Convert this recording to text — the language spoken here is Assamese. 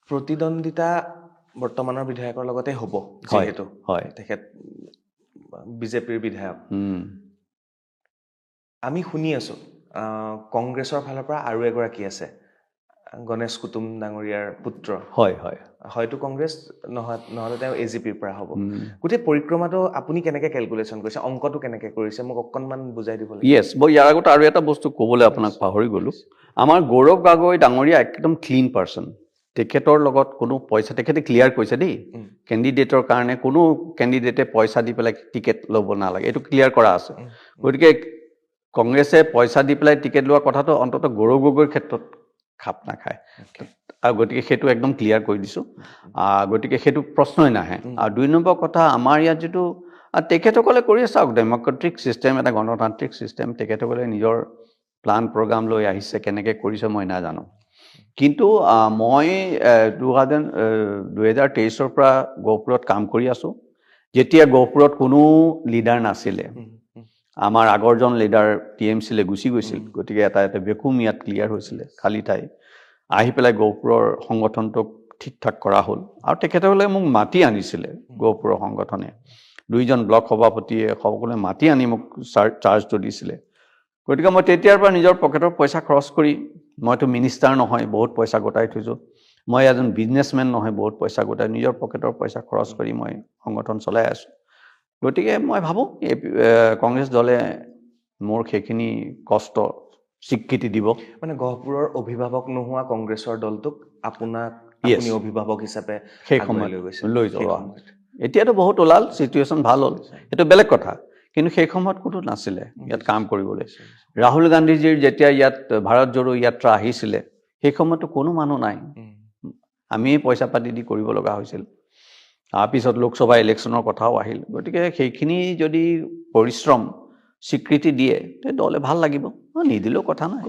প্ৰতিদ্বন্দ্বিতা বৰ্তমানৰ বিধায়কৰ লগতে হ'ব হয় যেহেতু হয় তেখেত বিজেপিৰ বিধায়ক আমি শুনি আছো কংগ্ৰেছৰ ফালৰ পৰা আৰু এগৰাকী আছে গণেশ কুতুম ডাঙৰীয়াৰ পুত্ৰ হয় হয় হয়তো কংগ্ৰেছ নহলে তেওঁ এজিপিৰ পৰা হ'ব গোটেই পৰিক্ৰমাটো আপুনি কেনেকৈ কেলকুলেশ্যন কৰিছে অংকটো কেনেকৈ কৰিছে মোক অকণমান বুজাই দিব লাগিব ইয়েছ মই ইয়াৰ আগত আৰু এটা বস্তু ক'বলৈ আপোনাক পাহৰি গ'লো আমাৰ গৌৰৱ গগৈ ডাঙৰীয়া একদম ক্লিন পাৰ্চন তেখেতৰ লগত কোনো পইচা তেখেতে ক্লিয়াৰ কৰিছে দেই কেণ্ডিডেটৰ কাৰণে কোনো কেণ্ডিডেটে পইচা দি পেলাই টিকেট ল'ব নালাগে এইটো ক্লিয়াৰ কৰা আছে গতিকে কংগ্ৰেছে পইচা দি পেলাই টিকেট লোৱা কথাটো অন্ততঃ গৌৰৱ গগৈৰ ক্ষেত্ৰত খাপ নাখায় আৰু গতিকে সেইটো একদম ক্লিয়াৰ কৰি দিছোঁ গতিকে সেইটো প্ৰশ্নই নাহে আৰু ২ নম্বৰ কথা আমাৰ ইয়াত যিটো তেখেতসকলে কৰি চাওক ডেম'ক্ৰেটিক ছিষ্টেম এটা গণতান্ত্ৰিক ছিষ্টেম তেখেতসকলে নিজৰ প্লান প্ৰগ্ৰাম লৈ আহিছে কেনেকৈ কৰিছে মই নাজানো কিন্তু মই 2023ৰ পৰা গহপুৰত কাম কৰি আছোঁ যেতিয়া গহপুৰত কোনো লিডাৰ নাছিলে আমাৰ আগৰজন লিডাৰ টিএমচিলৈ গুচি গৈছিল গতিকে এটা ভেকুম ইয়াত ক্লিয়াৰ হৈছিলে খালী ঠাই আহি পেলাই গহপুৰৰ সংগঠনটোক ঠিক ঠাক কৰা হ'ল আৰু তেখেতসকলে মোক মাতি আনিছিলে গহপুৰৰ সংগঠনে 2জন ব্লক সভাপতিয়ে সকলোৱে মাতি আনি মোক চাৰ্জটো দিছিলে গতিকে মই তেতিয়াৰ পৰা নিজৰ পকেটৰ পইচা খৰচ কৰি মইতো মিনিষ্টাৰ নহয় বহুত পইচা গোটাই থৈছোঁ মই এজন বিজনেছমেন নহয় বহুত পইচা গোটাই নিজৰ পকেটৰ পইচা খৰচ কৰি মই সংগঠন চলাই আছোঁ গতিকে মই ভাবোঁ কংগ্ৰেছ দলে মোৰ সেইখিনি কষ্ট স্বীকৃতি দিব মানে গহপুৰৰ অভিভাৱক নোহোৱা কংগ্ৰেছৰ দলটোক আপোনাক আপুনি অভিভাৱক হিচাপে সেই সময় লৈ যাব এতিয়াতো বহুত ওলাল চিটুৱেশ্যন ভাল হ'ল সেইটো বেলেগ কথা কিন্তু সেই সময়ত কোনো নাছিলে ইয়াত কাম কৰিবলৈ ৰাহুল গান্ধীজীৰ যেতিয়া ইয়াত ভাৰত জোড়ো যাত্ৰা আহিছিলে সেই সময়তো কোনো মানুহ নাই আমি পইচা পাতি দি কৰিব লগা হৈছিল তাৰপিছত লোকসভা ইলেকশ্যনৰ কথাও আহিল গতিকে সেইখিনি যদি পৰিশ্ৰম স্বীকৃতি দিয়ে তে দলে ভাল লাগিব নিদিলেও কথা নাই